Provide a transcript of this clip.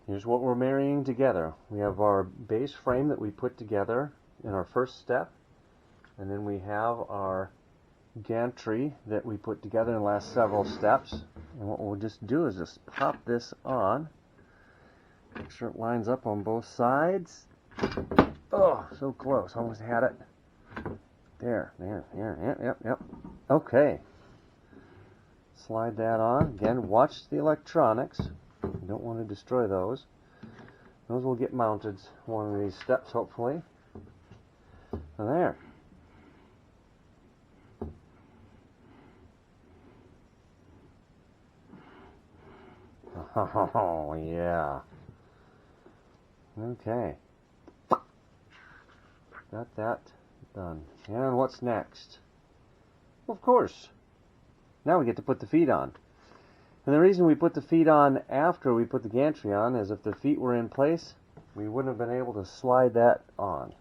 Here's what we're marrying together. We have our base frame that we put together in our first step, and then we have our gantry that we put together in the last several steps. And what we'll just do is just pop this on, make sure it lines up on both sides. Oh, so close, almost had it. There, yep. Okay. Slide that on. Again, watch the electronics. You don't want to destroy those. Those will get mounted one of these steps, hopefully. And there. Oh, yeah. Okay. Got that done. And what's next? Well, of course. Now we get to put the feet on. And the reason we put the feet on after we put the gantry on is if the feet were in place, we wouldn't have been able to slide that on.